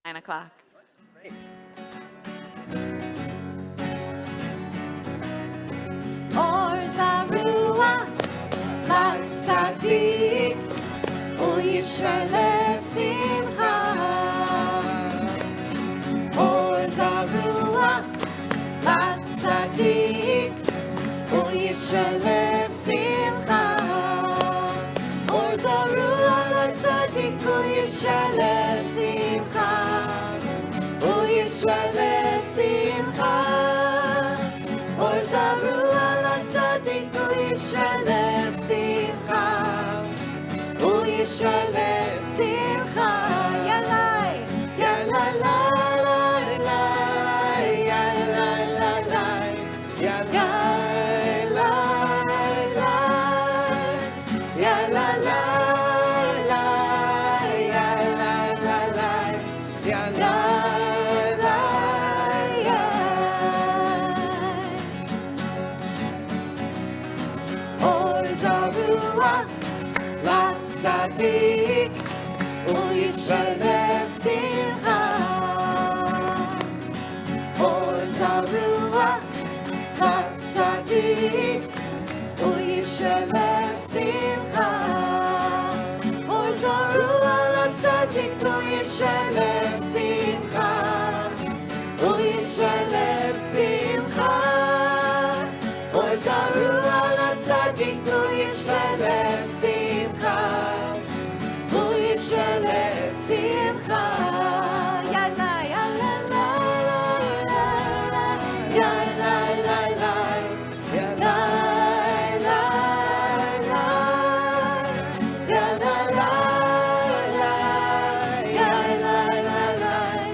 9 o'clock. Great. Or Zarua, Lat Sadik, U Yisrael Simcha. Or Zarua, Lat Sadik, U Yisrael Simcha. Or Zarua, Lat Sadik, U Yisrael Simcha. U Yisrael Simcha. Or Zarua, Lat Sadik, U Yisrael Simcha. U Yisrael Simcha. Yalai, yalai, lai, lai, yalai, lai, lai, yalai, lai, lai, yalai, lai, lai, yalai, lai, lai, yalai, lai, yai. Or Zarua, Lat Sadik, U Yisrael Simcha. Or Zarua, Lat Sadik, U Yisrael Simcha. Or Zarua, Lat Sadik, U Yisrael Simcha. U Yisrael Simcha. Or Zarua, Lat Sadik, U Yisrael Simcha. U Yisrael Simcha. Yalai, yalai, lai, yalai, lai, lai, yalai, lai, lai, yalai, lai, lai, yalai, lai, lai,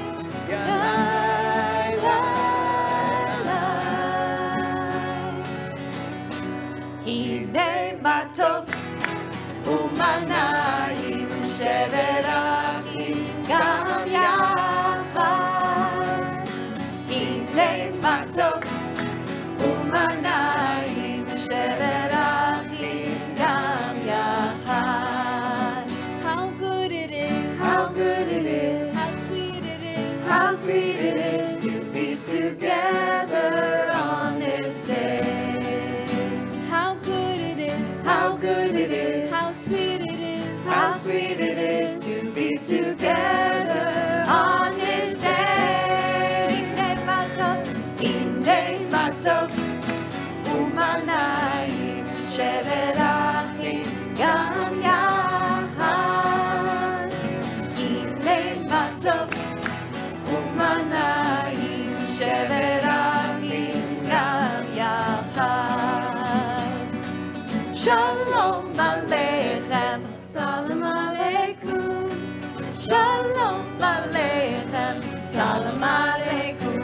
yalai, lai, lai. Hine matov umanayim sheverachim gam yachad. Hine matov umanayim sheverachim gam yachad. How good it is, How good it is, how sweet it is, how sweet it is to be together on this day. how good it is, How good it is, how sweet it is, how sweet it is to be together on this day. Ine matov umanayim sheverachim gam yachad. Ine matov umanayim sheverachim gam yachad. Shalom Aleichem, Salam Aleikum, Shalom Aleichem, Salam Aleikum.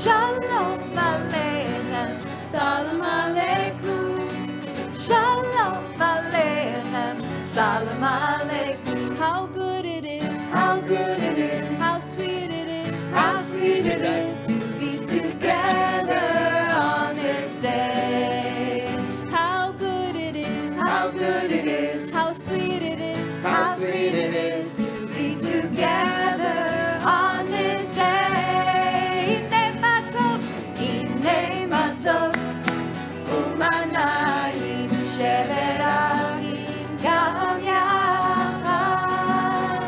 Shalom Aleichem, Salam Aleikum, Shalom Aleichem, Salam Aleikum. how good it is, How good it is, how sweet it is, how sweet it is to be together on this day. how good it is, How good it is, how sweet it is, how sweet it is to be together on this day. Ine matov, umanayim sheverachim gam yachad.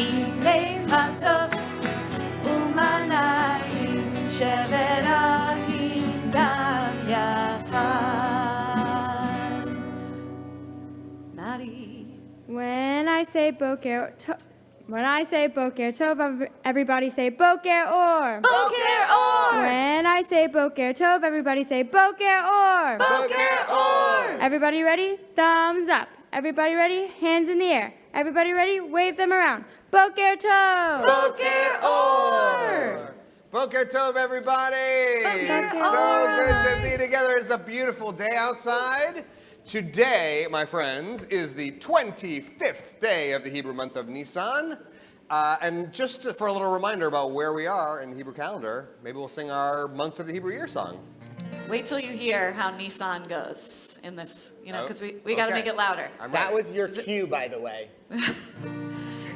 Ine matov, umanayim sheverachim gam yachad. Nari. When I say Boker Tov, everybody say Boker Or. Boker Or! When I say Boker Tov, everybody say Boker Or. Boker Or! Everybody ready? Thumbs up. Everybody ready? Hands in the air. Everybody ready? Wave them around. Boker Tov. Boker Or! Boker Tov, everybody! Boker So Or. good to be together. It's a beautiful day outside. Today, my friends, is the 25th day of the Hebrew month of Nisan. And just for a little reminder about where we are in the Hebrew calendar, maybe we'll sing our Months of the Hebrew Year song. Wait till you hear how Nissan goes in this, because we got to Okay. make it louder. I'm That ready. was your cue, by the way.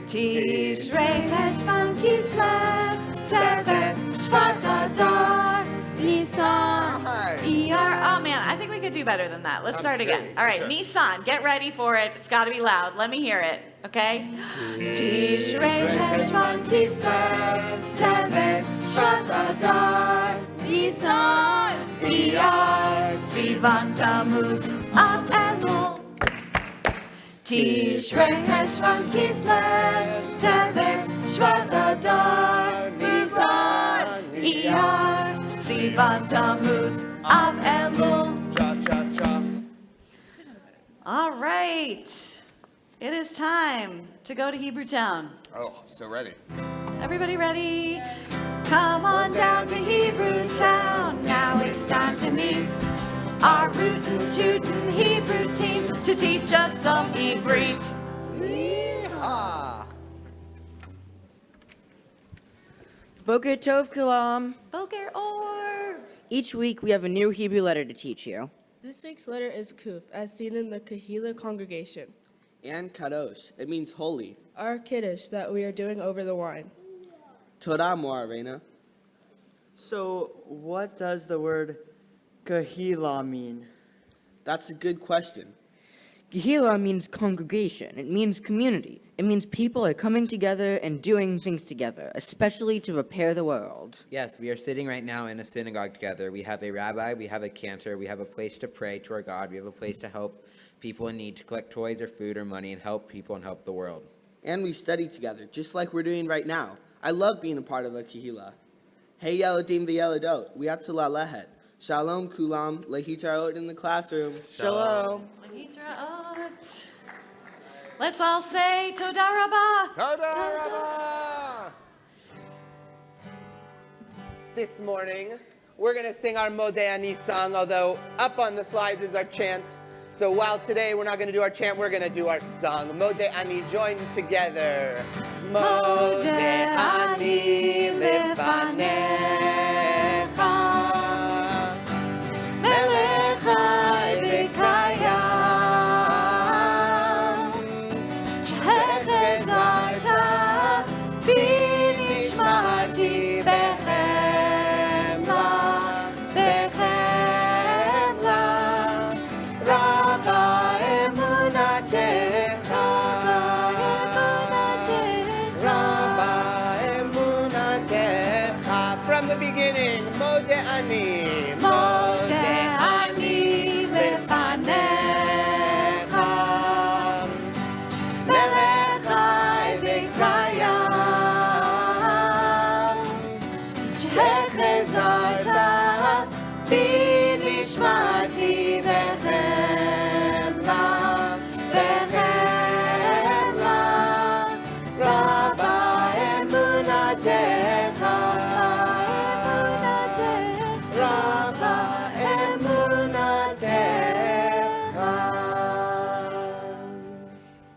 Tishrei Heshvan Kislev Tevet Shvat Adar Nisan. Nice. Oh man, I think we could do better than that. Let's start again. All right, sure. Nissan, get ready for it. It's got to be loud. Let me hear it, okay? Tishrei Heshvan Kislev Tevet Shvat Adar Nisan. Iyar Sivan Tammuz Av Elul Tishrei Heshvan Kislev Tevet Shvat Adar Nisan. Iyar Sivan Tammuz Av Elul. Cha-cha-cha. All right. It is time to go to Hebrew Town. Oh, so ready. Everybody ready? Come on down to Hebrew Town. Now it's time to meet our rootin' tootin' Hebrew team to teach us some Hebrew. Ah. Boker Tov Kulam. Boker Or. Each week we have a new Hebrew letter to teach you. This week's letter is Kuf, as seen in the Kehillah congregation. And Kadosh, it means holy. Our Kiddush that we are doing over the wine. Torah Moarena. So, what does the word Kehillah mean? That's a good question. Kehillah means congregation. It means community. It means people are coming together and doing things together, especially to repair the world. Yes, we are sitting right now in a synagogue together. We have a rabbi, we have a cantor, we have a place to pray to our God, we have a place to help people in need, to collect toys or food or money and help people and help the world. And we study together, just like we're doing right now. I love being a part of a Kehillah. Hey Yeladim v'Yeladot, we have to lalehet. Shalom kulam, lehitraot in the classroom. Shalom. Lehitraot. Let's all say Toda Rabbah. Toda Rabbah. This morning, we're going to sing our Modeh Ani song, although up on the slides is our chant. So while today we're not going to do our chant, we're going to do our song. Modeh Ani, join together. Modeh Ani lefanecha, melech chai v'kayam, shehechezarta b'nishmati b'chemla, b'chemla, Rabba emunatecha, Rabba emunatecha. From the beginning, Modeh Ani, Modeh Ani lefanecha, melech chai v'kayam, shehechezarta b'nishmati b'chemla, b'chemla, Rabba emunatecha, Rabba emunatecha.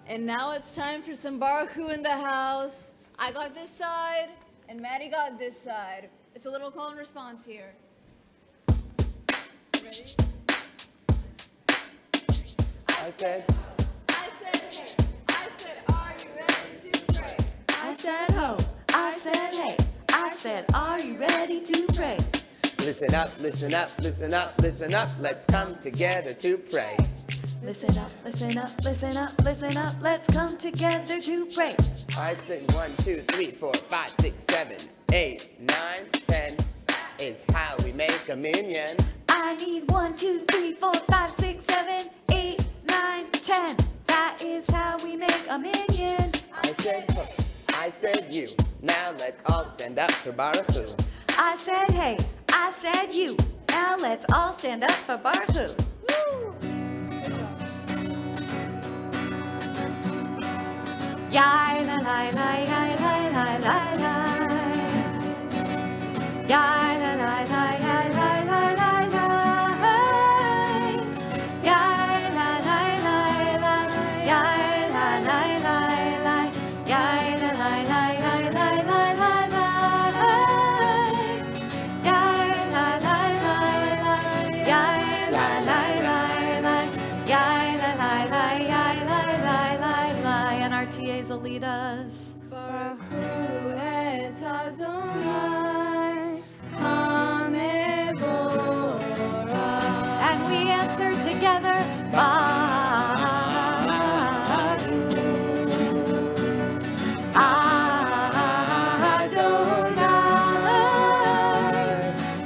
And now it's time for some Baruch Hu in the house. I got this side, and Maddie got this side. It's a little call and response here. Ready? I said, hey. I said, are you ready to pray? I said ho, I said hey, I said are you ready to pray? listen up, listen up, listen up, listen up. Let's come together to pray. Listen up, listen up, listen up, listen up. Let's come together to pray. I said 1, 2, 3, 4, 5, 6, 7, 8, 9, 10. Is how we make a minion. I need 1, 2, 3, 4, 5, 6, 7, 8, 9, 10. That is how we make a minion. I said hook, I said you. Now let's all stand up for Baruch Hu. I said hey, I said you. Now let's all stand up for Baruch Hu. Yai la la la yai la la la la. Yai la la la yai la la la la. Yai la la la la. Yai la la la la. Yai la la la yai la la la la. Yai la la la la. Yai la la la la. Yai la la la yai la la la la. And our TAs will lead us. Baruch et Adonai HaMevorach. And we answer together, Baruch Adonai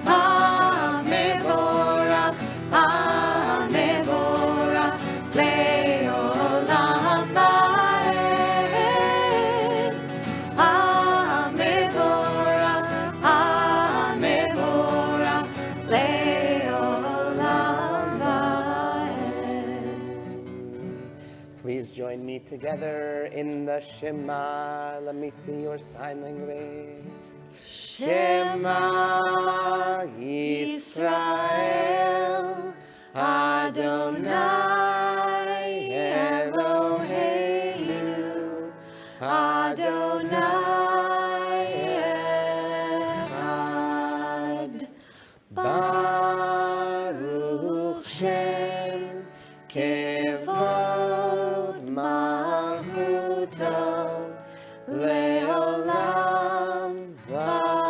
HaMevorach, HaMevorach Le'olam Va'ed. HaMevorach, HaMevorach Le'olam Va'ed. Please join me together in the Shema. Let me see your sign language. Shema Yisrael Adonai Eloheinu Adonai Echad. Baruch Shem Kevod Malchuto Leolam Va'ed.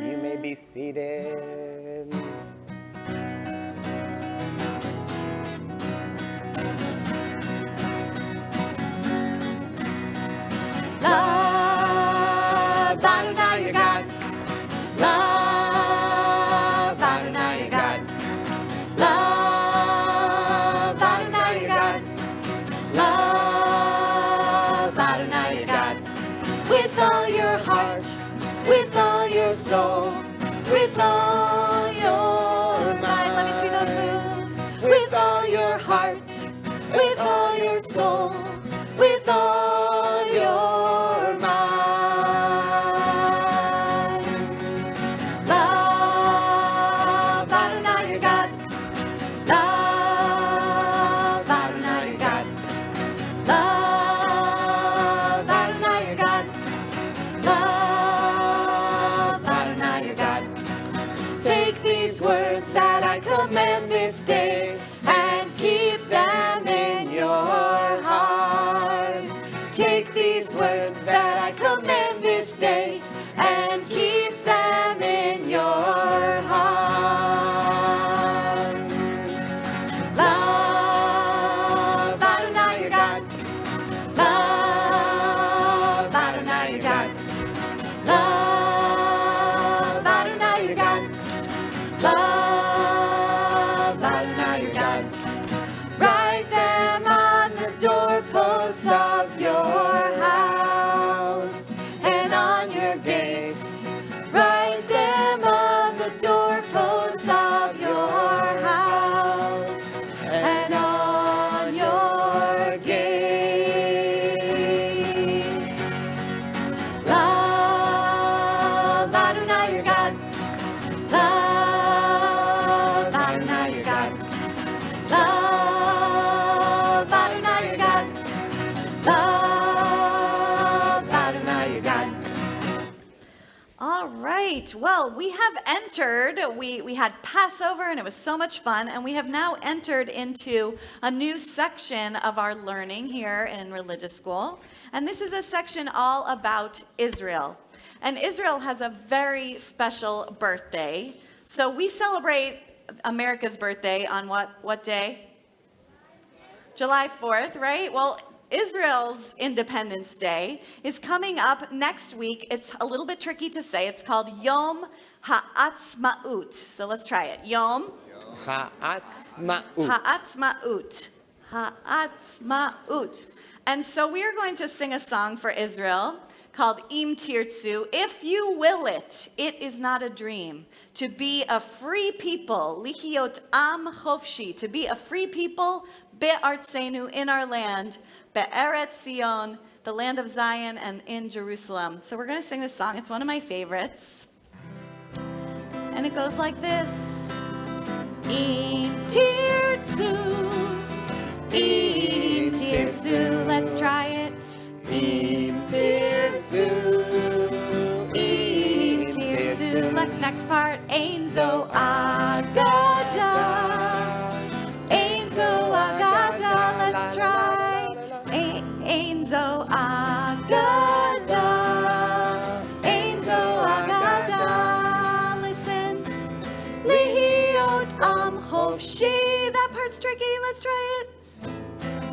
You may be seated. Love Adonai your God. Love Adonai your God. Love Adonai your God. Love Adonai your God. With all your heart, with all your soul, with all your mind. Let me see those moves. With all your heart, with all your soul, with all your mind. Love Adonai your God. Love Adonai your God. Love Adonai your God. Love Adonai your God. Take these words that I command this day and keep them in your heart. Take these words that I command this day and keep them in your heart. Love Adonai your God. Love Adonai your God. Love Adonai your God. Love Adonai your God. Write them on the doorposts of your house and on your gates. Write them on the doorposts of your house and on your gates. Love Adonai your God. Love Adonai your God. Love Adonai your God. Love Adonai your God. All right. Well, we have entered, we had Passover and it was so much fun, and we have now entered into a new section of our learning here in religious school. And this is a section all about Israel. And Israel has a very special birthday. So we celebrate America's birthday on what day? July 4th, right? Well, Israel's Independence Day is coming up next week. It's a little bit tricky to say. It's called Yom Ha'atzmaut. So let's try it. Yom Ha'atzmaut. Ha'atzmaut. Ha'atzmaut. And so we are going to sing a song for Israel called Im Tirtzu. If you will it, it is not a dream. To be a free people, lihiot am chofshi, to be a free people, be'artzenu, in our land, be'eretz Zion, the land of Zion, and in Jerusalem. So we're going to sing this song. It's one of my favorites. And it goes like this. Im Tirtzu, Im Tirtzu. Let's try it. Im Tirtzu, Im Tirtzu. Next part. Ein zo agada, Ein zo agada. Let's try. Ein zo agada.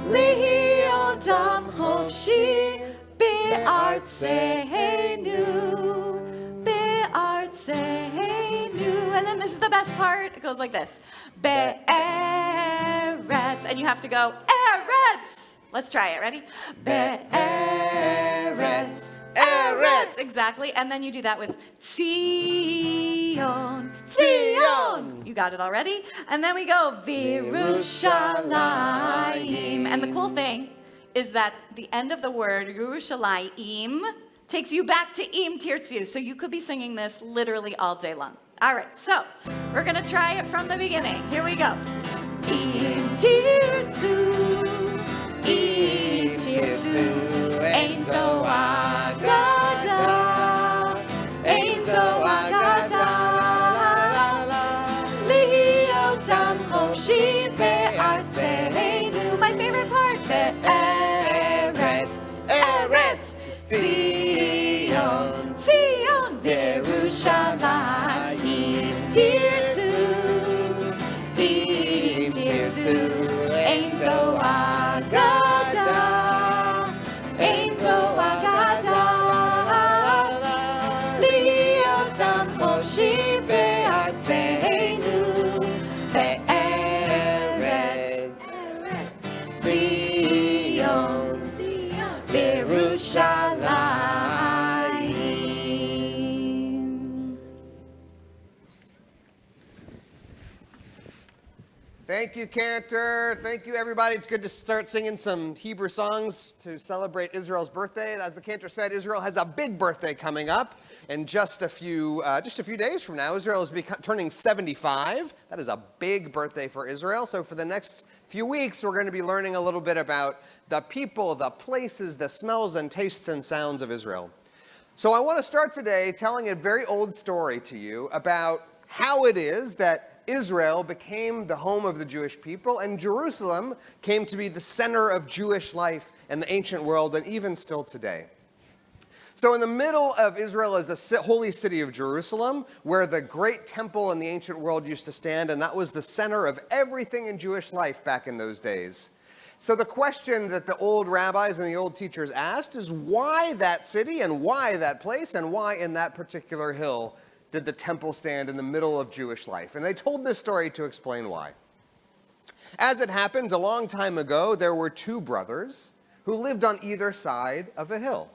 Lihi Odam Chofshi Be'artzeinu. Be'artzeinu. And then this is the best part. It goes like this. Be'eretz. And you have to go, Eretz. Let's try it. Ready? Be'eretz. Eretz. Exactly. And then you do that with Tzion. Tzion. You got it already? And then we go Virushalayim. And the cool thing is that the end of the word Yerushalayim takes you back to Im Tirtzu. So you could be singing this literally all day long. All right, so we're going to try it from the beginning. Here we go. Im Tirtzu. Im Tirtzu. Ein Zo Agada. Ein Zo Agada. Lihi Otam Chofshi Be'artzeinu. My favorite part. Be'eretz. Eretz. Tzion. Tzion. Virushalayim. Tirtzu. Im Tirtzu. Ein Zo Agada. Ein Zo Agada. Lihi Otam Chofshi Be'artzeinu. Be'eretz. Tzion. Virushalayim. Thank you, Cantor. Thank you, everybody. It's good to start singing some Hebrew songs to celebrate Israel's birthday. As the Cantor said, Israel has a big birthday coming up. In just a few days from now, Israel is turning 75. That is a big birthday for Israel. So for the next few weeks, we're going to be learning a little bit about the people, the places, the smells and tastes and sounds of Israel. So I want to start today telling a very old story to you about how it is that Israel became the home of the Jewish people, and Jerusalem came to be the center of Jewish life in the ancient world, and even still today. So in the middle of Israel is the holy city of Jerusalem, where the great temple in the ancient world used to stand, and that was the center of everything in Jewish life back in those days. So the question that the old rabbis and the old teachers asked is, why that city and why that place and why in that particular hill did the temple stand in the middle of Jewish life? And they told this story to explain why. As it happens, a long time ago, there were two brothers who lived on either side of a hill.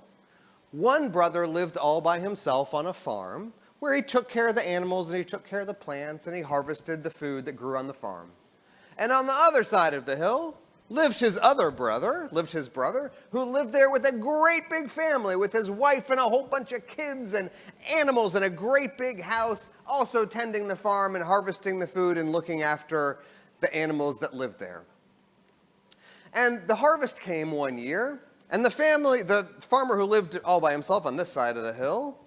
One brother lived all by himself on a farm where he took care of the animals and he took care of the plants and he harvested the food that grew on the farm. And on the other side of the hill lived his brother, who lived there with a great big family with his wife and a whole bunch of kids and animals and a great big house, also tending the farm and harvesting the food and looking after the animals that lived there. And the harvest came one year, and the farmer who lived all by himself on this side of the hill,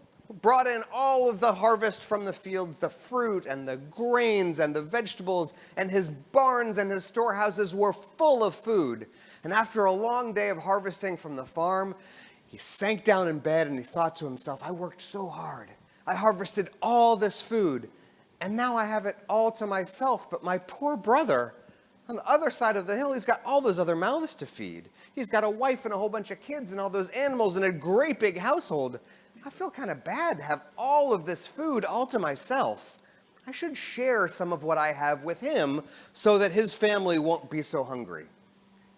brought in all of the harvest from the fields, the fruit and the grains and the vegetables, and his barns and his storehouses were full of food. And after a long day of harvesting from the farm, he sank down in bed and he thought to himself, I worked so hard. I harvested all this food, and now I have it all to myself, but my poor brother, on the other side of the hill, he's got all those other mouths to feed. He's got a wife and a whole bunch of kids and all those animals and a great big household. I feel kind of bad to have all of this food all to myself. I should share some of what I have with him so that his family won't be so hungry.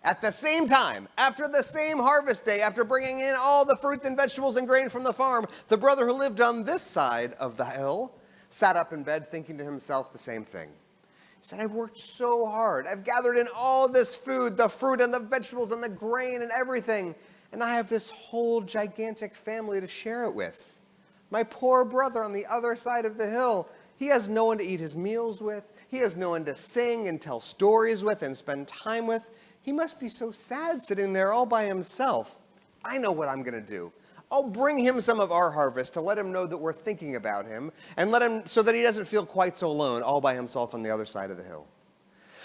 At the same time, after the same harvest day, after bringing in all the fruits and vegetables and grain from the farm, the brother who lived on this side of the hill sat up in bed thinking to himself the same thing. He said, I've worked so hard. I've gathered in all this food, the fruit and the vegetables and the grain and everything, and I have this whole gigantic family to share it with. My poor brother on the other side of the hill, he has no one to eat his meals with. He has no one to sing and tell stories with and spend time with. He must be so sad sitting there all by himself. I know what I'm going to do. I'll bring him some of our harvest to let him know that we're thinking about him and let him so that he doesn't feel quite so alone all by himself on the other side of the hill.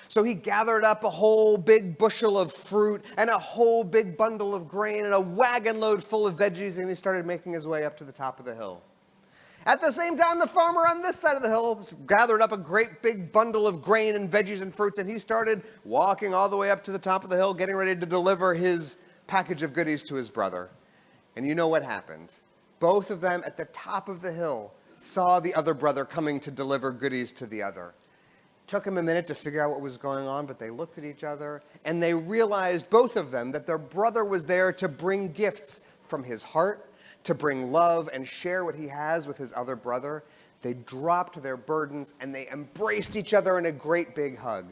So he gathered up a whole big bushel of fruit and a whole big bundle of grain and a wagon load full of veggies, and he started making his way up to the top of the hill. At the same time, the farmer on this side of the hill gathered up a great big bundle of grain and veggies and fruits, and he started walking all the way up to the top of the hill, getting ready to deliver his package of goodies to his brother. And you know what happened? Both of them at the top of the hill saw the other brother coming to deliver goodies to the other. Took him a minute to figure out what was going on, but they looked at each other, and they realized, both of them, that their brother was there to bring gifts from his heart, to bring love and share what he has with his other brother. They dropped their burdens and they embraced each other in a great big hug.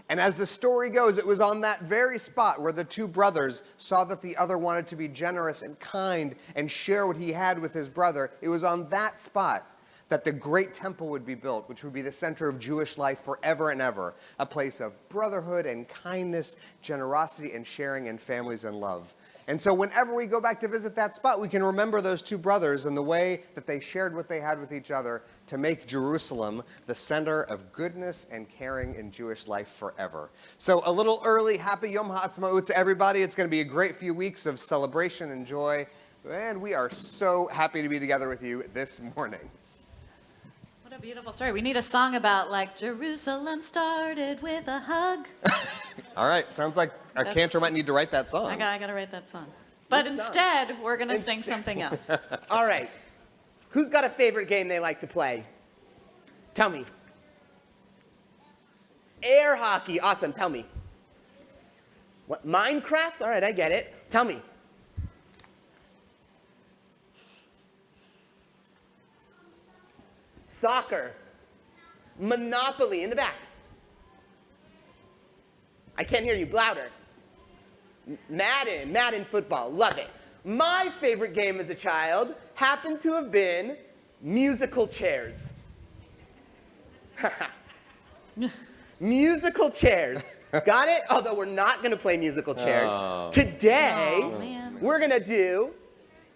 And as the story goes, it was on that very spot where the two brothers saw that the other wanted to be generous and kind and share what he had with his brother. It was on that spot that the great temple would be built, which would be the center of Jewish life forever and ever, a place of brotherhood and kindness, generosity and sharing, and families and love. And so whenever we go back to visit that spot, we can remember those two brothers and the way that they shared what they had with each other to make Jerusalem the center of goodness and caring in Jewish life forever. So a little early, happy Yom HaAtzmaut to everybody. It's going to be a great few weeks of celebration and joy. And we are so happy to be together with you this morning. What a beautiful story. We need a song about, like, Jerusalem started with a hug. All right, sounds like a cantor might need to write that song. I got to write that song. But instead, we're going to sing something else. All right. Who's got a favorite game they like to play? Tell me. Air hockey. Awesome. Tell me. What? Minecraft? All right, I get it. Tell me. Soccer. Monopoly. In the back. I can't hear you. Louder. Madden football. Love it. My favorite game as a child happened to have been musical chairs. Musical chairs. Got it? Although we're not going to play musical chairs. Today, we're going to do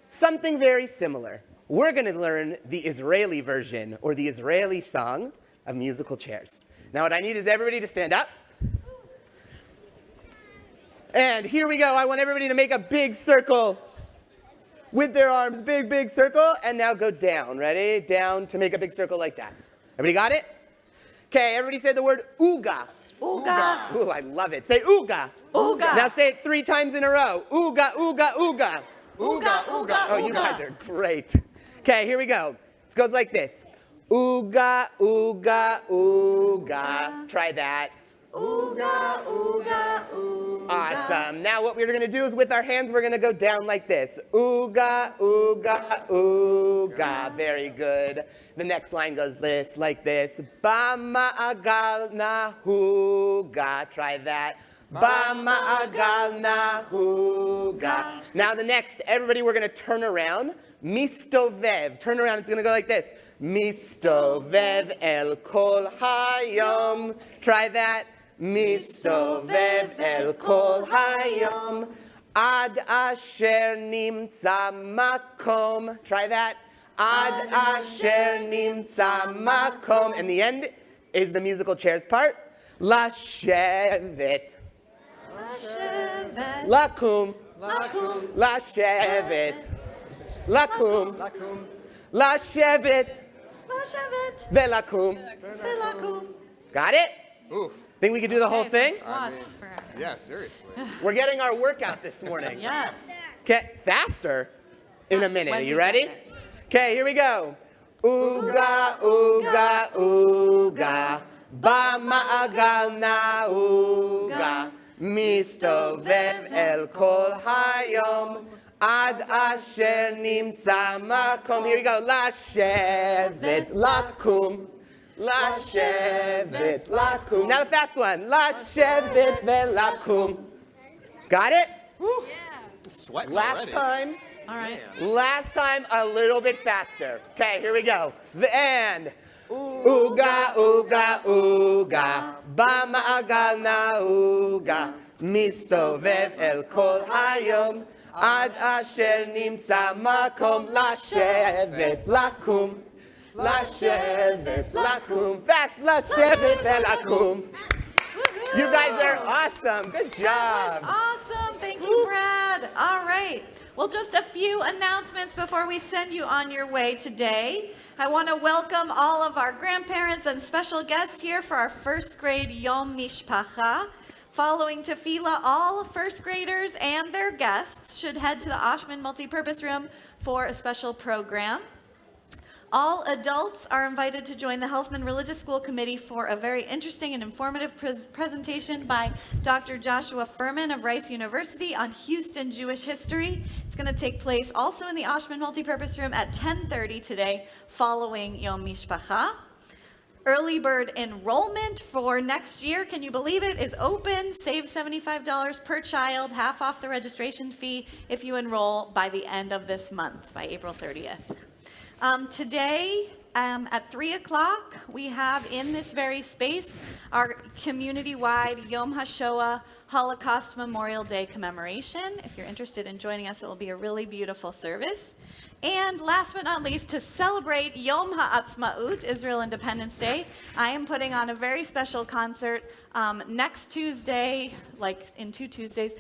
something very similar. We're going to learn the Israeli version, or the Israeli song of musical chairs. Now what I need is everybody to stand up. And here we go. I want everybody to make a big circle with their arms. Big, big circle. And now go down. Ready? Down to make a big circle like that. Everybody got it? Okay, everybody say the word ooga. Ooga. Ooh, I love it. Say ooga. Ooga. Now say it 3 times in a row. Ooga, ooga, ooga. Ooga, ooga, Oh, you guys are great. Okay, here we go. It goes like this. Ooga, ooga, ooga. Try that. Ooga, ooga, ooga. Awesome. Now what we're going to do is with our hands, we're going to go down like this. Ooga, ooga, ooga. Very good. The next line goes like this. Ba'ma'agal nahuga. Try that. Ba'ma'agal nahuga. Now the next, everybody, we're going to turn around. Mistovev. Turn around. It's going to go like this. Mistovev el kol hayom. Try that. Mistovev el kol hayom. Ad asher nimtza makom. Try that. Ad asher nimtza makom. And the end is the musical chairs part. Lashevet. Lashevet. Lakum. Lakum. Lashevet. Lakum. Lakum. Lashevet. Lashevet. Velakum. Velakum. Got it? Oof. Think we could do the whole Okay, thing? some squats for Yeah, seriously. We're getting our workout this morning. Yes. Okay, faster in a minute. When Are we you get ready? there. Okay, here we go. Ooga, ooga, ooga. Ba'ma'agal na'uga. Mistovev el kol hayom. Ad asher nimtza makom. Here we go. Lashevet lakum. Lashevet lakum. Now the fast one. Lashevet velakum. Got it? Sweating Last already. time. All right. Last time, a little bit faster. Okay, here we go. And ooga, ooga, ooga. Ba'ma'agal na'uga. Mistovev el kol hayom. Ad asher nimtza makom. Lashevet lakum. Lashevet lakum. Fast. Lashevet velakum. You guys are awesome. Good job. That was awesome. Thank you, Brad. All right. Well, just a few announcements before we send you on your way today. I want to welcome all of our grandparents and special guests here for our first grade Yom Mishpacha. Following tefillah, all first graders and their guests should head to the Oshman Multipurpose Room for a special program. All adults are invited to join the Helfman Religious School Committee for a very interesting and informative presentation by Dr. Joshua Furman of Rice University on Houston Jewish history. It's going to take place also in the Oshman Multipurpose Room at 10:30 today, following Yom Mishpacha. Early bird enrollment for next year, can you believe it, is open. Save $75 per child, half off the registration fee if you enroll by the end of this month, by April 30th. Today, at 3 o'clock, we have in this very space our community-wide Yom HaShoah Holocaust Memorial Day commemoration. If you're interested in joining us, it will be a really beautiful service. And last but not least, to celebrate Yom HaAtzmaut, Israel Independence Day, I am putting on a very special concert next Tuesday, like in 2 Tuesdays,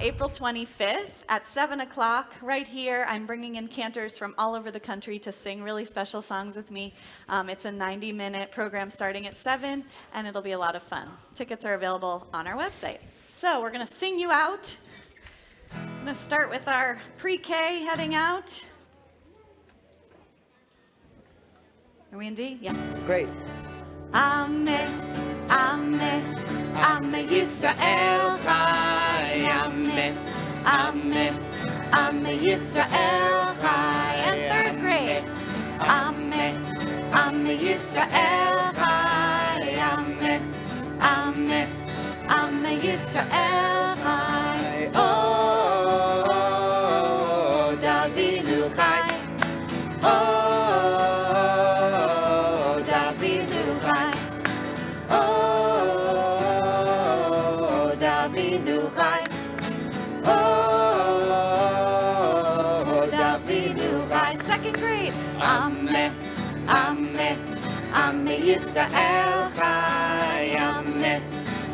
April 25th at 7 o'clock right here. I'm bringing in cantors from all over the country to sing really special songs with me. It's a 90-minute program starting at 7, and it'll be a lot of fun. Tickets are available on our website. So we're going to sing you out. I'm going to start with our pre-K heading out. Are we in D? Yes. Great. Ameh, Ameh, Ameh Yisrael Chai. Ameh, Ameh, Ameh Yisrael Chai. And third grade. Ameh, Ameh Yisrael Chai. Ameh, Ameh, Ameh Yisrael Chai. Oh, Davinu Chai. Oh. Ameh, Ameh, Ameh Yisrael Chai. Ameh,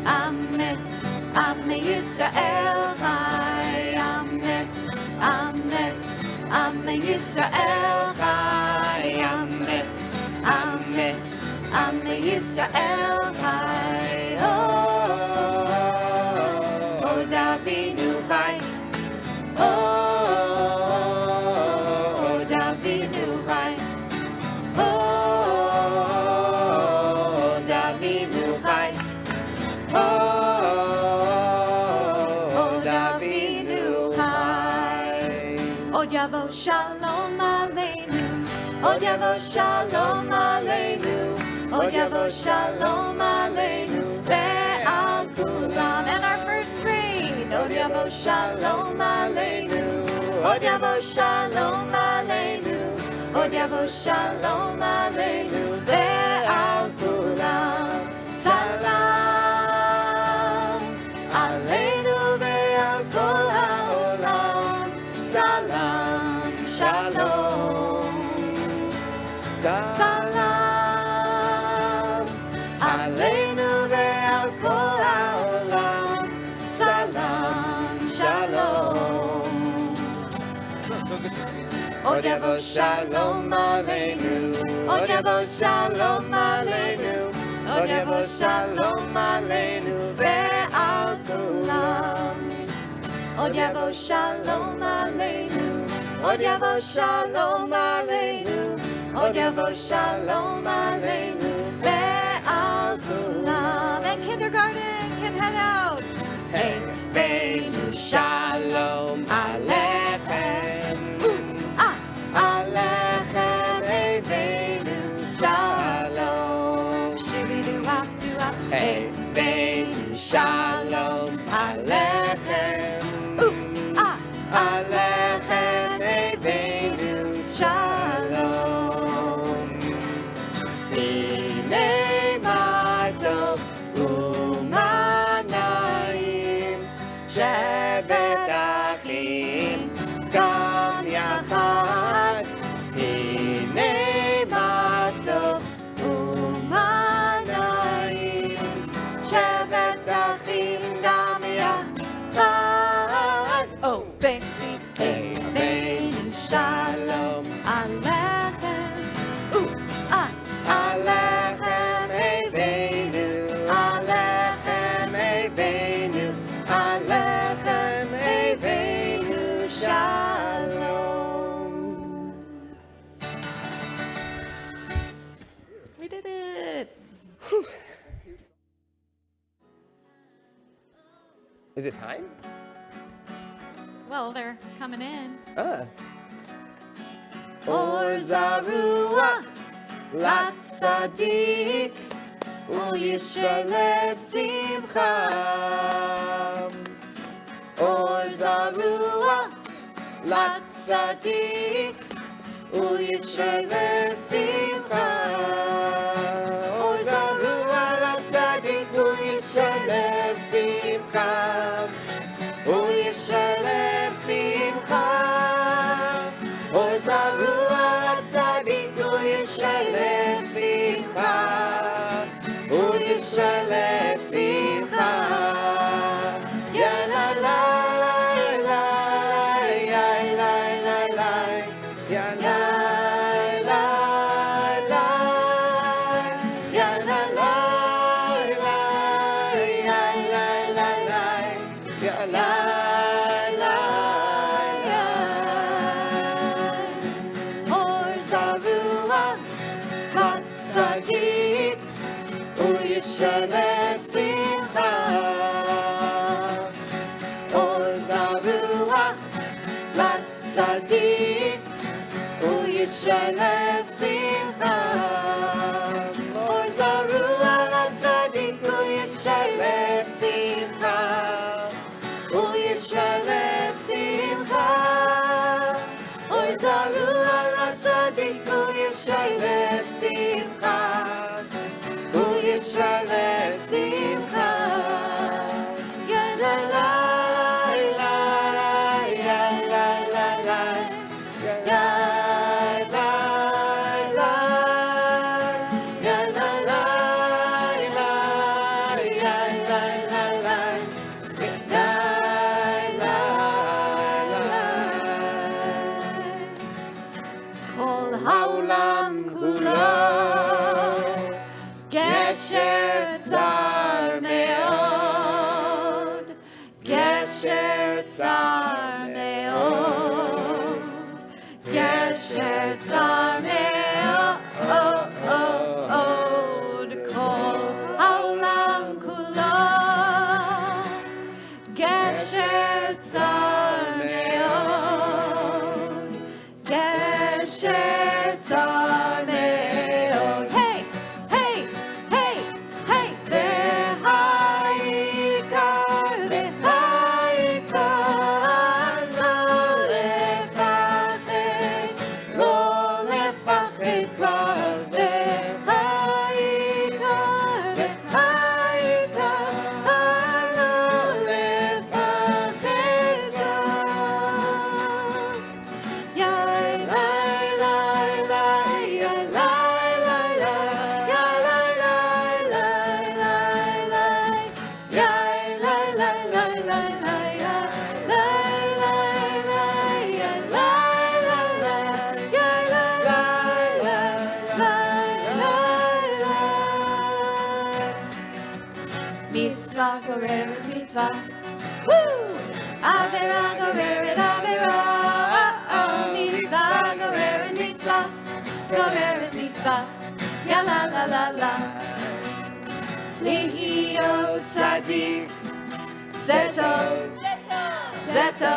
Ameh, Ameh Yisrael Chai. Ameh, Ameh, Ameh Yisrael Chai. Ameh, Ameh, Ameh Yisrael Chai. Oh, Davinu Chai. Oh. Yavo Shalom Aleinu, Od Yavo Shalom Aleinu, Od Yavo Shalom Aleinu, Ve'al Kulam. And our first grade, Od Yavo Shalom Aleinu, Od Yavo Shalom Aleinu, Od Yavo Shalom Aleinu, Ve'al Kulam. Salam Aleinu ve'al kol ha'olam. Salam, shalom, salam, aleinu ve'al kol ha'olam. Salam, shalom. So good to see you. Od yavo shalom aleinu, Od yavo shalom aleinu, Od yavo shalom aleinu ve'al kulam. Od yavo shalom aleinu, Od yavo shalom aleinu, Od yavo shalom aleinu ve'al kulam. And kindergarten can head out. Hey, Beinu shalom alechem. Alechem, hey, Beinu shalom. Shibidu-wap-du-wap. Hey, Beinu shalom alechem. Alechem Eveinu Shalom. B'nei Martov u'Manaim Shevet Achim Is it time? Well, they're coming in. Or Zarua, Lat Sadik, Uyishrelev Simcha. Or Zarua, Lat Sadik, Uyishrelev Simcha. Or Zarua, Lat Sadik, Uyishrelev Simcha. Uyishrelev Simcha. Or Zarua, Lat Sadik, Uyishrelev Simcha. Uyishrelev Simcha. Ya la la la la la la la. Ya la la la. Ya la la la la la la la. Ya la la la. Or Zarua, Lat Sadik, Uyishrelev Simcha. Or Zarua, Lat Sadik, Uyishrelev Simcha. Or Zarua, Lat Sadik, Uyishrelev Simcha. Uyishrelev Simcha. Or Zarua, Lat Sadik, Uyishrelev Simcha. Uyishrelev Simcha. Ya la la la la la la la. Ya la la la. Ya la la la la la la la. Ya la la la. Kol haolam kulo Gesher Tzar Meod, Gesher Tzar Meod, Gesher Tzar Meod, Kol Haolam Kulo, Gesher Tzar Meod, Gesher Tzar Meod. Hey, hey, hey, hey. V'haikar, v'haikar, lo lefachet, lo lefachet kvar. V'haikar, v'haikar, lo lefachet kvar. Yai, lai, lai, lai, yai, lai, lai, lai, yai, lai, lai, lai, lai, lai, yai, lai, lai, lai, lai, lai, yai, lai, lai, lai, yai, lai, lai, lai, yai, lai, lai, lai, lai, lai. Mitzvah goreret mitzvah. Woo! Avera goreret avera. Mitzvah goreret mitzvah. Goreret mitzvah. Ya la la la la. Lihio tzadik. Zeto. Zeto.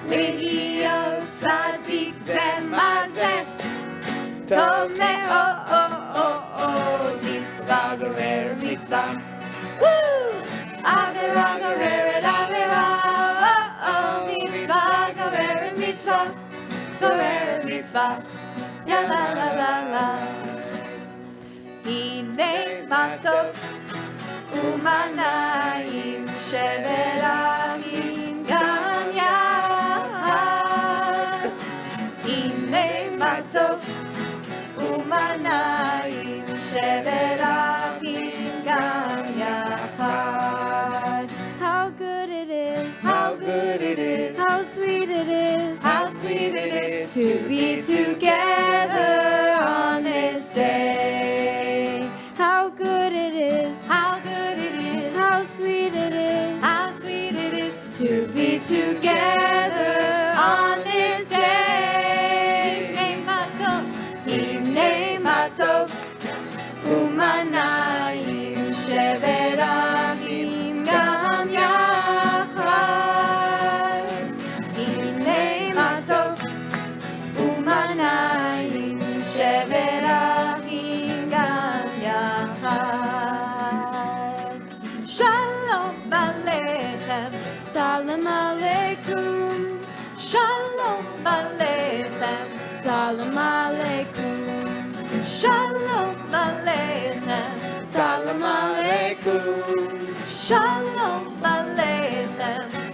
Lihio tzadik. Zemazet. Tome mitzvah goreret mitzvah. Woo! Avera goreret avera. Mitzvah goreret mitzvah. Goreret mitzvah. Ya la la la la. Hine matov umanayim sheverachim gam yachad. Hine matov umanayim sheverachim gam yachad. How good it is. How good it is. How sweet it is. How sweet it is To be together on this day. How good it is. How good it is. How sweet it is. How sweet it is To be together on this day. Hine matov Umanayim sheverachim gam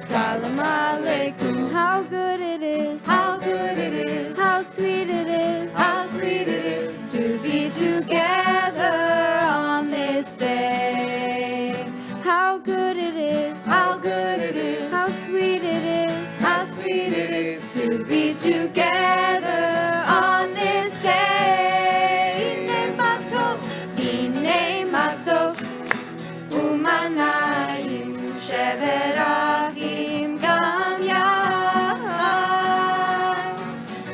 Salam alaikum. How good it is. How good it is. How sweet it is. How sweet it is to be together on this day. How good it is. How good it is. How sweet it is. How sweet it is to be together on this day. Ine matov, umanayim sheverachim gam yad.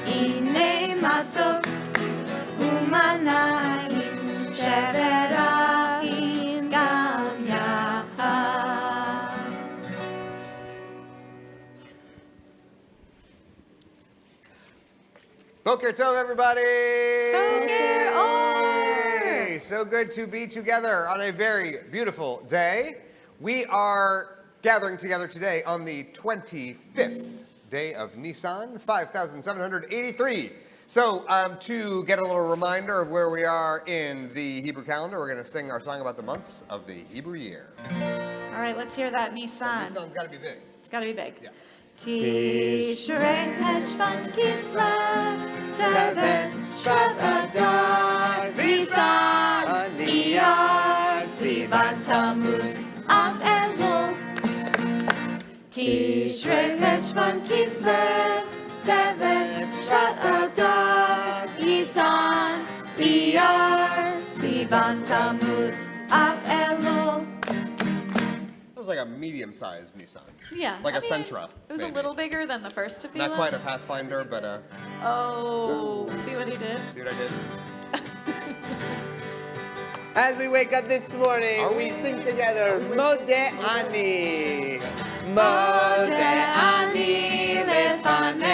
Ine matov, umanayim sheverachim gam yad. Boker Tov, everybody! Boker Or! So good to be together on a very beautiful day. We are gathering together today on the 25th day of Nisan, 5783. So to get a little reminder of where we are in the Hebrew calendar, we're going to sing our song about the months of the Hebrew year. All right, let's hear that Nisan. Nisan's got to be big. It's got to be big. Yeah. Tishrei Heshvan Kislev Tevet Shvat Adar Nisan Iyar Sivan Tammuz Av Elul. Tishrei Heshvan Kislev Tevet Shvat Adar Nisan Iyar Sivan Tammuz Av Elul. It was like a medium-sized Nissan. Yeah. Like I a mean, Sentra. It was maybe. a little bigger than the first Tefillah. Not quite a Pathfinder, but Oh, see what he did? see what I did? As we wake up this morning, we sing together Modeh Ani. Modeh Ani lefanecha.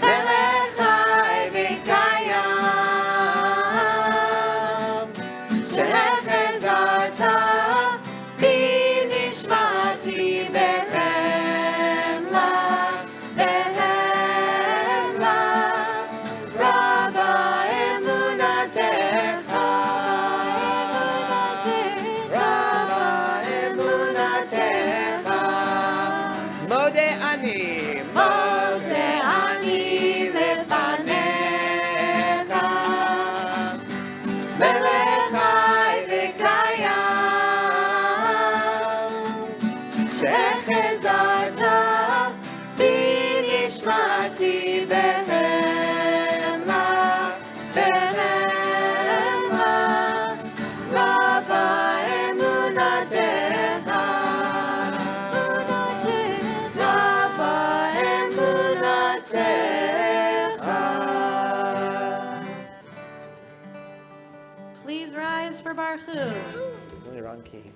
Melechai v'kayam. Shehechezarta bi nishmati behemla. Behemla. Rabba emunatecha. Rabba emunatecha. Modeh Ani. Modeh Ani lefanecha. Melechai v'kayam. Shehechezarta bi nishmati behemla. Behemla. Rabba emunatecha. Rabba emunatecha. Please rise for Baruchu. Wrong key.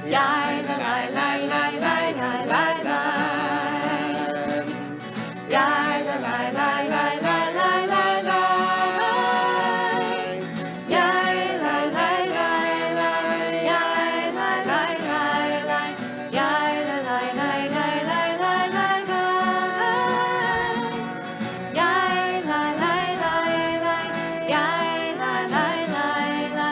Yai la la la la la la la la. Yai la la la la la la la la. Yai la la la la. Yai la la la la. Yai la la la la la la la la. Yai la la la la. Yai la la la la.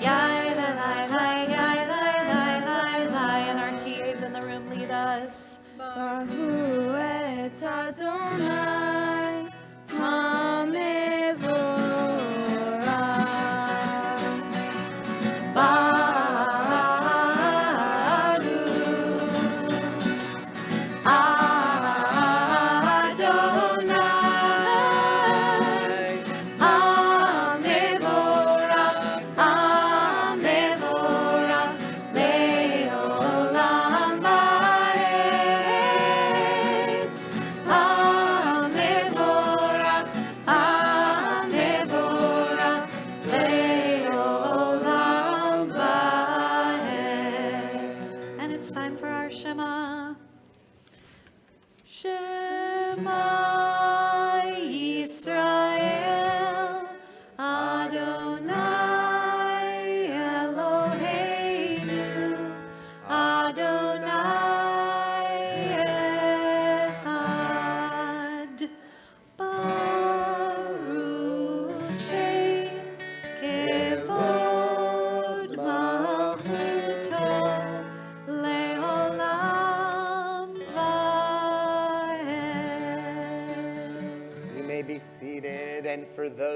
Yai la la la yai la la la la. And our TAs in the room lead us. Baruch et Adonai HaMevorach. Baruch Adonai HaMevorach, HaMevorach le'olam va'ed. HaMevorach, HaMevorach le'olam va'ed. And it's time for our Shema. Shema Yisrael, Adonai Eloheinu, Adonai Echad. Baruch Shem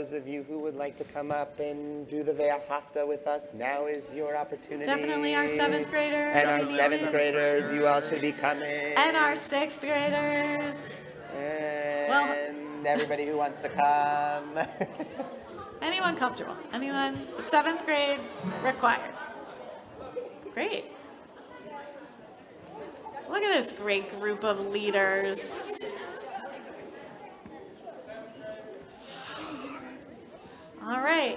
those of you who would like to come up and do the Ve'ahavta with us, now is your opportunity. Definitely our 7th graders. And our we need 7th to. graders, you all should be coming. And our 6th graders. And everybody who wants to come. Anyone comfortable? Anyone? 7th grade required. Great. Look at this great group of leaders. All right.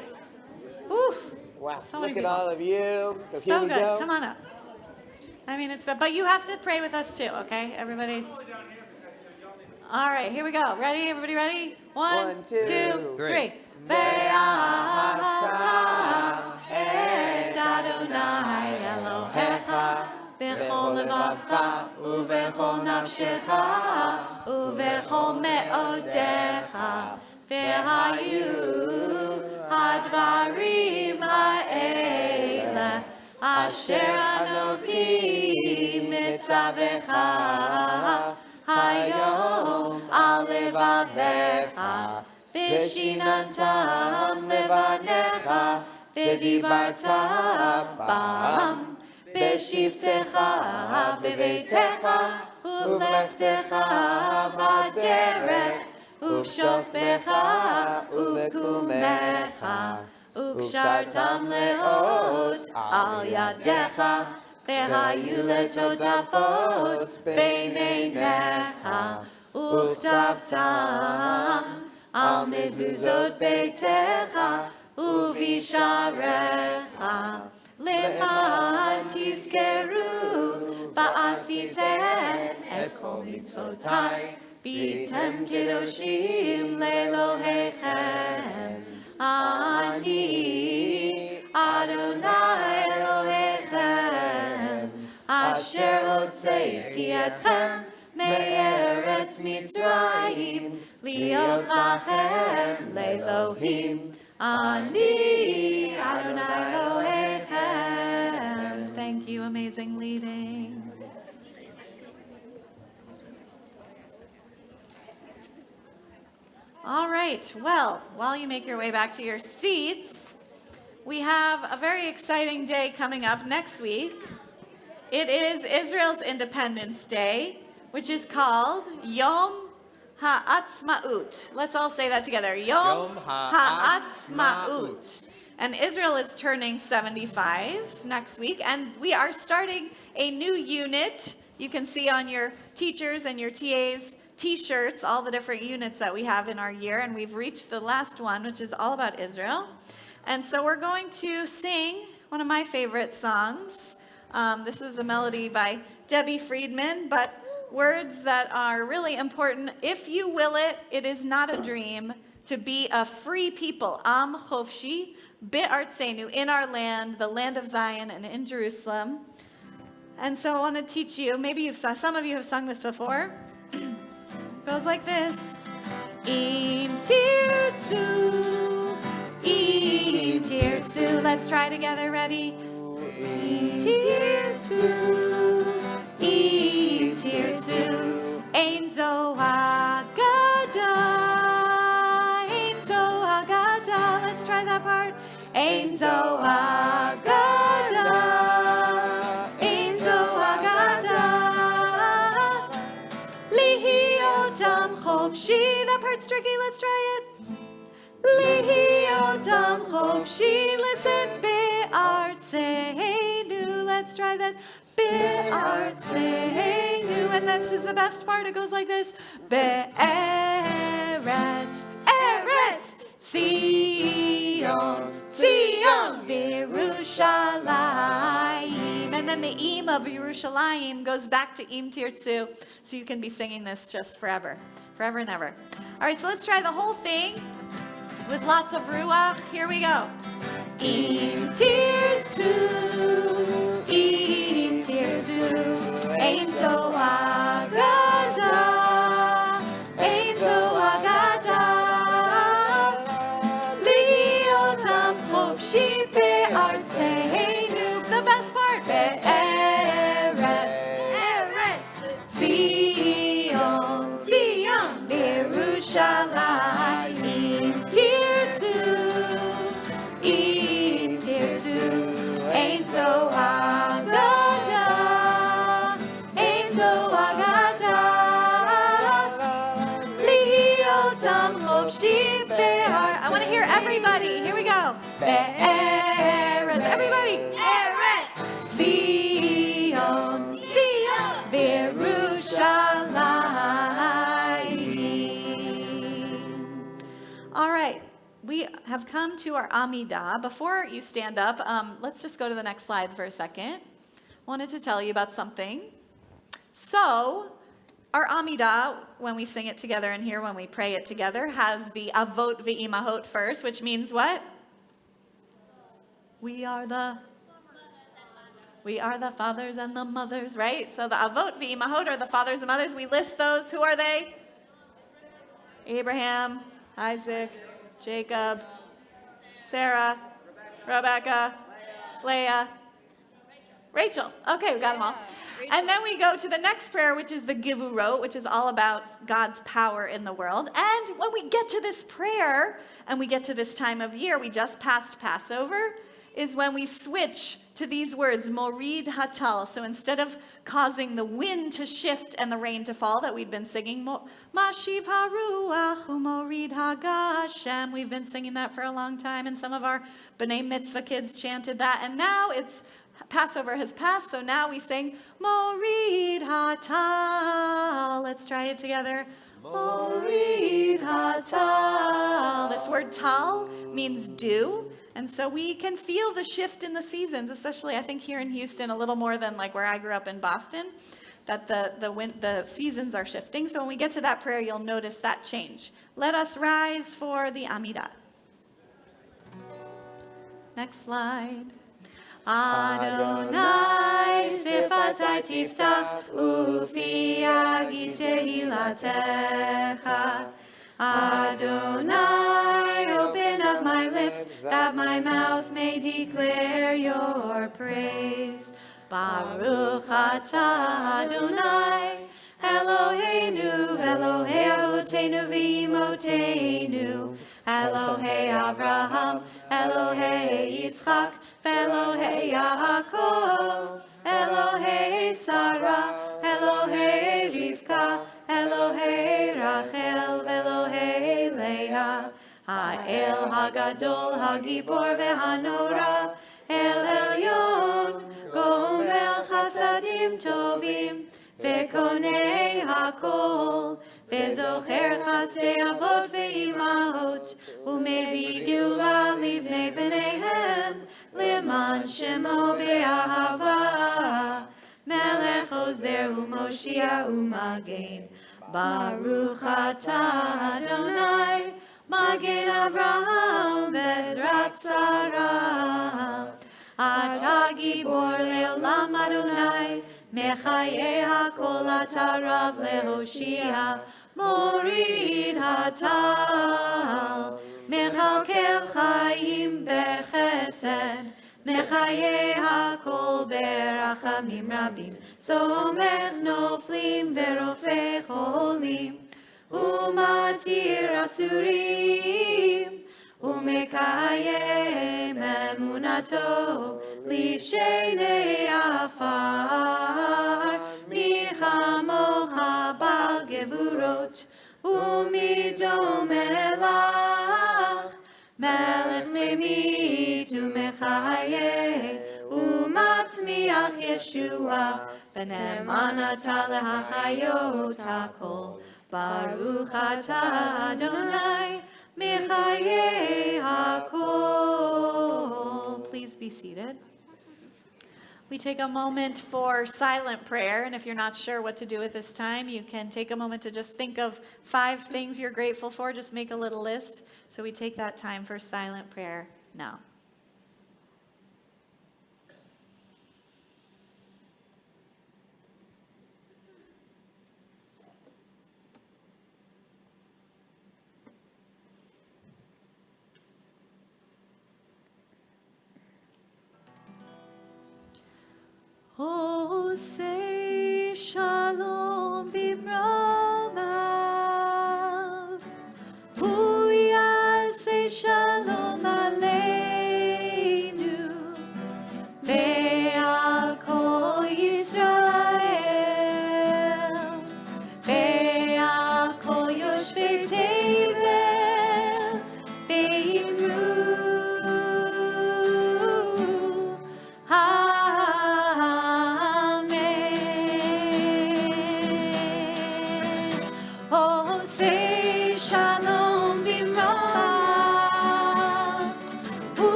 Whew. Wow, So look many at people. all of you. So, So here we good. go. Come on up. I mean, but you have to pray with us too, okay? Everybody's. All right, here we go. Ready? Everybody ready? One, two, three. Ve'ahavta et Adonai Elohecha b'chol levavcha u'b'chol nafshecha u'b'chol me'odecha v'hayu hadvarim ha'ele asher Anochi mitzavecha hayom al levavecha Vishinantam levanecha v'dibarta bam b'shivtecha b'veitecha u'lechtecha b'derech u'shofecha u'kumecha u'kshartam leot al yadecha v'hayu letotafot b'neinecha u'chtavtam al mezuzot beitecha uvisharecha leman tizkeru va'asitem et kol mitzvotai v'tem kedoshim le'elohechem ani Adonai Elohechem asher hotzeiti etchem me'eretz Mitzrayim liot lachem le'elohim ani Adonai Elohechem. Thank you, amazing leading. All right, well, while you make your way back to your seats, we have a very exciting day coming up next week. It is Israel's Independence Day, which is called Yom Ha'atzmaut. Let's all say that together. Yom Ha'atzmaut. And Israel is turning 75 next week, and we are starting a new unit. You can see on your teachers and your TAs T-shirts all the different units that we have in our year, and we've reached the last one, which is all about Israel. And so we're going to sing one of my favorite songs. This is a melody by Debbie Friedman, but words that are really important. If you will it, it is not a dream to be a free people. Am chofshi be'artzenu, in our land, the land of Zion, and in Jerusalem. And so I want to teach you, maybe some of you have sung this before. Goes like this. Im tirtzu, im tirtzu. Let's try together. Ready? Im tirtzu, im tirtzu. Ein zo haggadah, ein zo haggadah. Let's try that part. Ein zo haggadah, ein zo haggadah. Lihiotam chofshi. That part's tricky. Let's try it. Lihiotam chofshi. Listen. Be'artzeinu. Let's try that. Be'artzeinu. And this is the best part. It goes like this. Be'eretz, eretz, Sion, Sion, Yerushalayim. And then the im of Yerushalayim goes back to im tirtzu. So you can be singing this just forever. Forever and ever. All right, so let's try the whole thing with lots of ruach. Here we go. Im tirtzu, im tirtzu, ein zo haggadah, ein zo haggadah, liotam chofshi be'artzeinu. The best part. Be'eretz, eretz, Sion, Sion, Yerushalayim, tirtzu. Everybody, here we go. Be'eretz, everybody. Eretz. Zion, Zion, V'Yerushalayim. All right, we have come to our Amidah. Before you stand up, let's just go to the next slide for a second. Wanted to tell you about something. So, our Amidah, when we sing it together in here, when we pray it together, has the Avot V'Imahot first, which means what? We are the fathers and the mothers, right? So the Avot V'Imahot are the fathers and mothers. We list those. Who are they? Abraham, Isaac, Jacob, Sarah, Rebecca, Leah, Rachel. Okay, we got them all. And then we go to the next prayer, which is the Givurot, which is all about God's power in the world. And when we get to this prayer, and we get to this time of year, we just passed Passover, is when we switch to these words, Morid Hatal. So instead of causing the wind to shift and the rain to fall that we'd been singing, Mashiv Haruach Umorid Hagashem. We've been singing that for a long time, and some of our B'nai Mitzvah kids chanted that. And now Passover has passed, so now we sing Morid Hatal. Let's try it together. Morid Hatal. This word tal means dew, and so we can feel the shift in the seasons, especially I think here in Houston a little more than like where I grew up in Boston, that the seasons are shifting. So when we get to that prayer, you'll notice that change. Let us rise for the Amidah. Next slide. Adonai sifatai tiftach ufi yagid tehilatecha. Adonai, open up my lips that my mouth may declare your praise. Baruch atah Adonai, Eloheinu, Elohei Avotenu v'Imotenu, Elohei Avraham, Elohei Yitzchak, Elohei Yaakov, Elohei Sarah, Elohei Rivka, Elohei Rachel, Elohei Leah, Ha'el Hagadol, Hagibor ve'Hanora, El Elyon, Gomel Chasadim Tovim, Ve'konei Hakol, Ve'zocher Chasdei Avot ve'Imahot, U'mevi Geula livnei b'neihem, Liman Shemo be'ahava, Melech Ozer u'Moshia u'Magen, Baruch atah Adonai, Magen Avraham Bezrat Sarah. Atah Gibor le'olam Adonai, Mechayeh hakol atah Rav le'hoshia, Morid hatal, Mechalkel chayim bechesed, Mechayeh hakol berachamim rabim, Somech noflim verofeh cholim, Umatir asurim, Umekayem emunato, Lishenei afar, Michamocha bal gevurot, Umidom elach, Melech memit umechayeh, Umatzmiach Yeshua, Benemanata lehachayot hakol, Baruch atah Adonai, Mechayeh hakol. Please be seated. We take a moment for silent prayer, and if you're not sure what to do at this time, you can take a moment to just think of 5 things you're grateful for. Just make a little list. So we take that time for silent prayer now. Oh, say shalom bimromav. Huya say shalom aleinu. Ve'al kol Yisrael. Ve'al kol yoshvei tevel. Ve'imru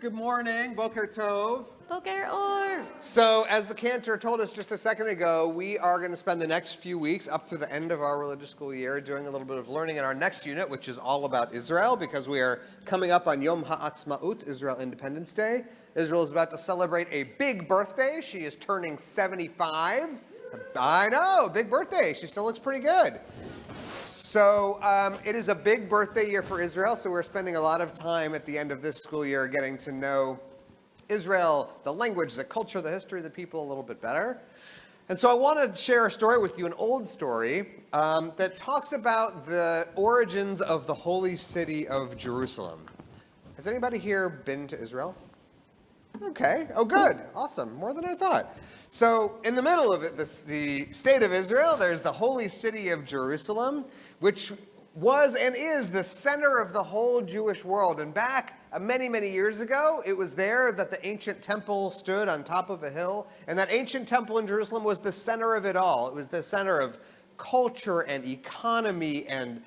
good morning. Boker Tov. Boker Or. So, as the cantor told us just a second ago, we are going to spend the next few weeks up through the end of our religious school year doing a little bit of learning in our next unit, which is all about Israel, because we are coming up on Yom HaAtzmaut, Israel Independence Day. Israel is about to celebrate a big birthday. She is turning 75. I know, big birthday. She still looks pretty good. So it is a big birthday year for Israel, so we're spending a lot of time at the end of this school year getting to know Israel, the language, the culture, the history of the people a little bit better. And so I want to share a story with you, an old story that talks about the origins of the holy city of Jerusalem. Has anybody here been to Israel? Okay. Oh, good. Awesome. More than I thought. So in the middle of it, the state of Israel, there's the holy city of Jerusalem, which was and is the center of the whole Jewish world. And back many, many years ago, it was there that the ancient temple stood on top of a hill. And that ancient temple in Jerusalem was the center of it all. It was the center of culture and economy and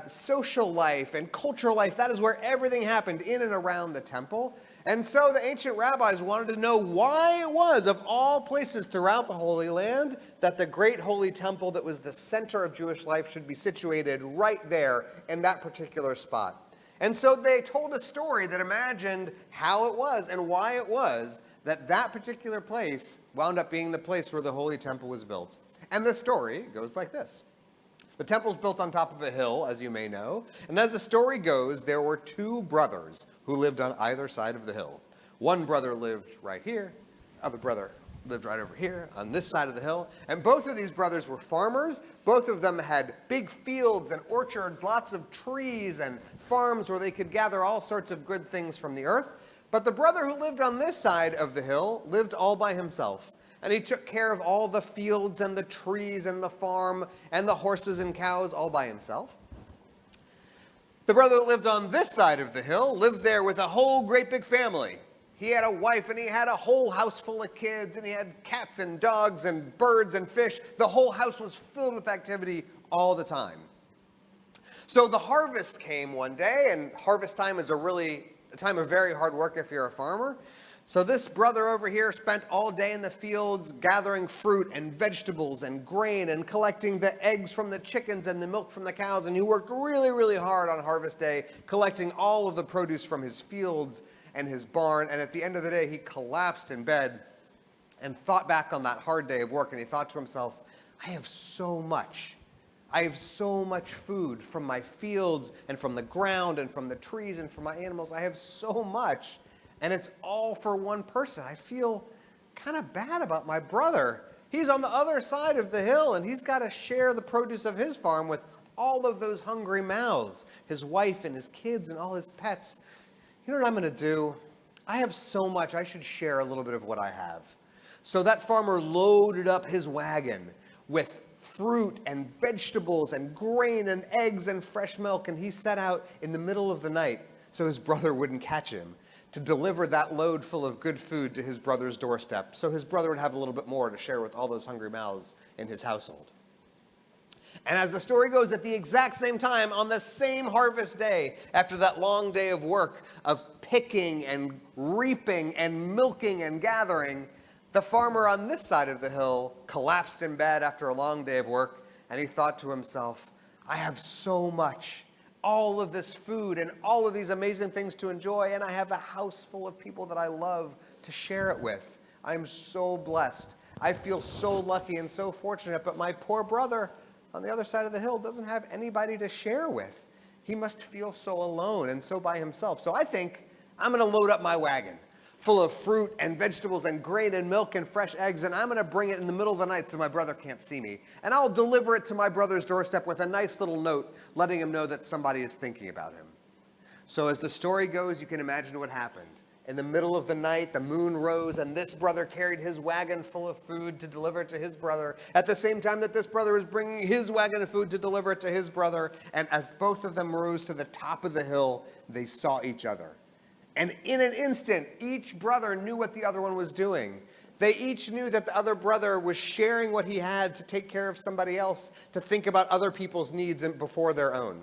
social life and cultural life. That is where everything happened in and around the temple. And so the ancient rabbis wanted to know why it was, of all places throughout the Holy Land, that the great holy temple that was the center of Jewish life should be situated right there in that particular spot. And so they told a story that imagined how it was and why it was that that particular place wound up being the place where the holy temple was built. And the story goes like this. The temple's built on top of a hill, as you may know, and as the story goes, there were two brothers who lived on either side of the hill. One brother lived right here, the other brother lived right over here on this side of the hill, and both of these brothers were farmers. Both of them had big fields and orchards, lots of trees and farms where they could gather all sorts of good things from the earth. But the brother who lived on this side of the hill lived all by himself. And he took care of all the fields and the trees and the farm and the horses and cows all by himself. The brother that lived on this side of the hill lived there with a whole great big family. He had a wife and he had a whole house full of kids and he had cats and dogs and birds and fish. The whole house was filled with activity all the time. So the harvest came one day, and harvest time is a time of very hard work if you're a farmer. So this brother over here spent all day in the fields gathering fruit and vegetables and grain and collecting the eggs from the chickens and the milk from the cows. And he worked really, really hard on harvest day, collecting all of the produce from his fields and his barn. And at the end of the day, he collapsed in bed and thought back on that hard day of work. And he thought to himself, I have so much. I have so much food from my fields and from the ground and from the trees and from my animals. I have so much. And it's all for one person. I feel kind of bad about my brother. He's on the other side of the hill, and he's got to share the produce of his farm with all of those hungry mouths, his wife and his kids and all his pets. You know what I'm going to do? I have so much, I should share a little bit of what I have. So that farmer loaded up his wagon with fruit and vegetables and grain and eggs and fresh milk, and he set out in the middle of the night so his brother wouldn't catch him, to deliver that load full of good food to his brother's doorstep, so his brother would have a little bit more to share with all those hungry mouths in his household. And as the story goes, at the exact same time, on the same harvest day, after that long day of work, of picking and reaping and milking and gathering, the farmer on this side of the hill collapsed in bed after a long day of work, and he thought to himself, I have so much. All of this food and all of these amazing things to enjoy, and I have a house full of people that I love to share it with. I'm so blessed. I feel so lucky and so fortunate, but my poor brother on the other side of the hill doesn't have anybody to share with. He must feel so alone and so by himself. So I think I'm going to load up my wagon full of fruit and vegetables and grain and milk and fresh eggs, and I'm going to bring it in the middle of the night so my brother can't see me. And I'll deliver it to my brother's doorstep with a nice little note letting him know that somebody is thinking about him. So as the story goes, you can imagine what happened. In the middle of the night, the moon rose, and this brother carried his wagon full of food to deliver it to his brother, at the same time that this brother was bringing his wagon of food to deliver it to his brother. And as both of them rose to the top of the hill, they saw each other. And in an instant, each brother knew what the other one was doing. They each knew that the other brother was sharing what he had to take care of somebody else, to think about other people's needs before their own.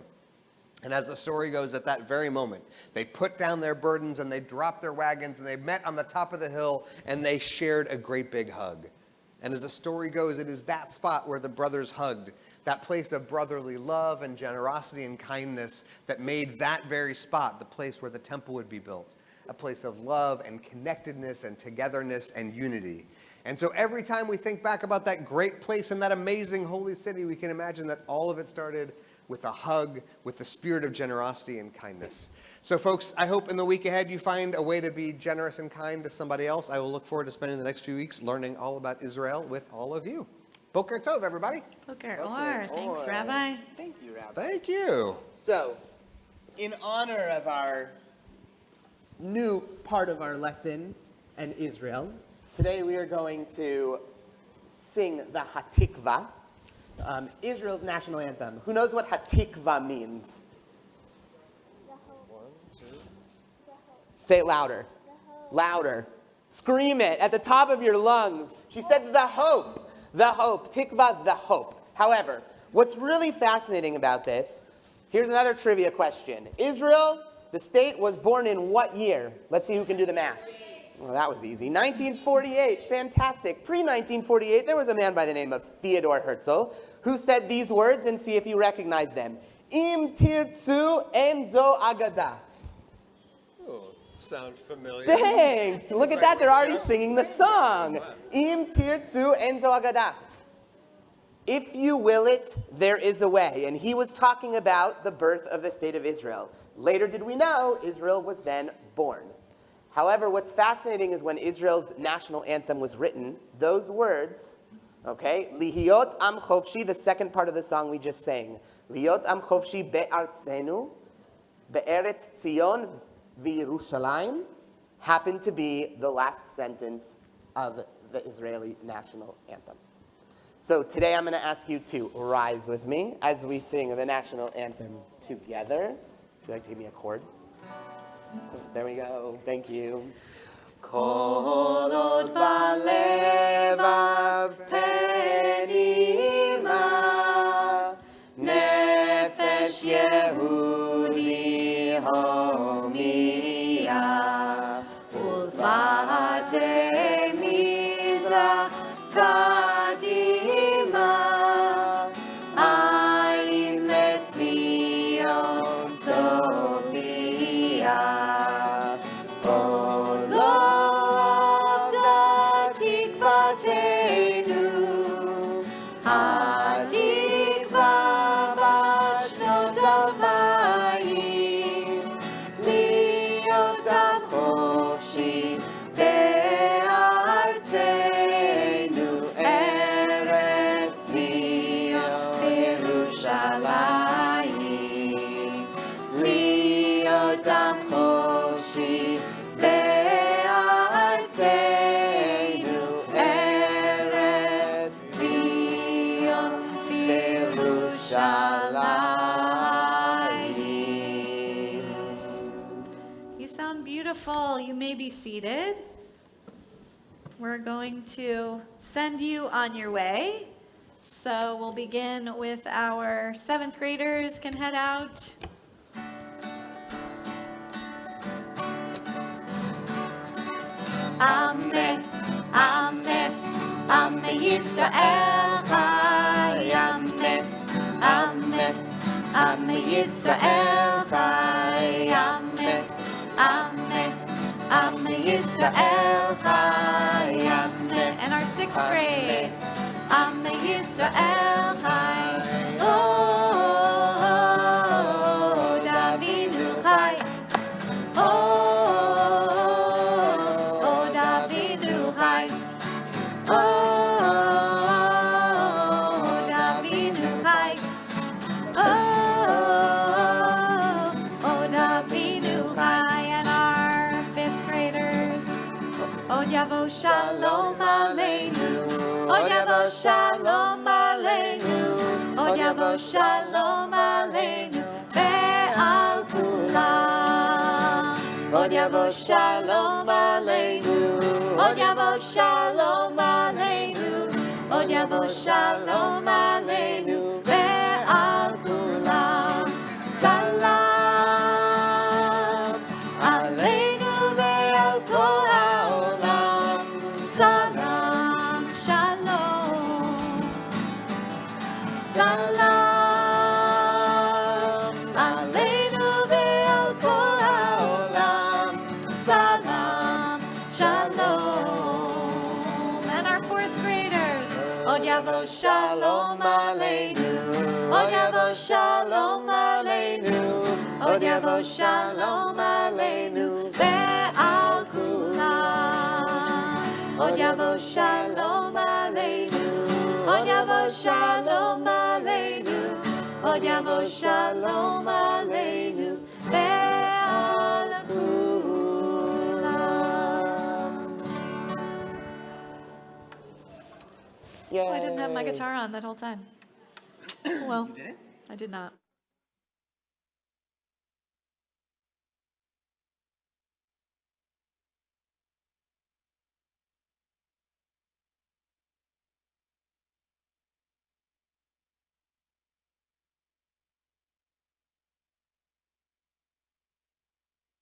And as the story goes, at that very moment, they put down their burdens and they dropped their wagons and they met on the top of the hill and they shared a great big hug. And as the story goes, it is that spot where the brothers hugged, that place of brotherly love and generosity and kindness that made that very spot the place where the temple would be built, a place of love and connectedness and togetherness and unity. And so every time we think back about that great place and that amazing holy city, we can imagine that all of it started with a hug, with the spirit of generosity and kindness. So folks, I hope in the week ahead you find a way to be generous and kind to somebody else. I will look forward to spending the next few weeks learning all about Israel with all of you. Boker Tov, everybody. Boker Or. Thanks, Rabbi. Thank you, Rabbi. Thank you. So, in honor of our new part of our lessons and Israel, today we are going to sing the Hatikvah, Israel's national anthem. Who knows what Hatikvah means? Say it louder. Louder. Scream it at the top of your lungs. She said the hope. The hope. Tikvah, the hope. However, what's really fascinating about this, here's another trivia question. Israel, the state, was born in what year? Let's see who can do the math. Well, that was easy. 1948. Fantastic. Pre-1948, there was a man by the name of Theodore Herzl who said these words, and see if you recognize them. Im tirtzu enzo agada. Oh, sounds familiar. Thanks. Look at that. They're already singing the song. Im tirtzu enzo agada. If you will it, there is a way. And he was talking about the birth of the state of Israel. Later did we know Israel was then born. However, what's fascinating is when Israel's national anthem was written, those words, okay, Lihiot am chofshi, the second part of the song we just sang. Lihiot am chofshi be'artzenu, be'eretz Tzion v'Yerushalayim, happened to be the last sentence of the Israeli national anthem. So today I'm going to ask you to rise with me as we sing the national anthem together. Would you like to give me a chord? There we go. Thank you. Kol od balevav penima nefesh Yehudi homiya ulfate mizrach kadima ayin letzion Sophia. You may be seated. We're going to send you on your way. So we'll begin with our 7th graders can head out. Ameh, Ameh, Ameh Yisrael Chai. Ameh, Ameh, Ameh Yisrael Chai. Ameh, Ameh, Ameh Yisrael Chai. Ameh. And our 6th grade. Ameh Yisrael Chai. Oh, Davinu Chai. Oh, Davinu Chai. Oh, Davinu Chai. Oh, Davinu Chai. And our 5th graders. Od Yavo Shalom Aleinu. Od Yavo Shalom Aleinu. Od Yavo Shalom Aleinu. Ve'al kulam. Od Yavo Shalom Aleinu. Od Yavo Shalom Aleinu. Od Yavo Shalom Aleinu. Ve'al kulam. Salam. Salam Shalom. Salam Aleinu ve'al kol ha'olam. Salam Shalom. And our fourth graders. Od yavo Shalom Aleinu. Od yavo Shalom Aleinu. Od yavo Shalom Aleinu ve'al kulam. Od yavo Shalom Aleinu. Od yavo Shalom Aleinu. Od yavo Shalom Aleinu ve'al kulam. Yay. Oh, I didn't have my guitar on that whole time. Well, I did not.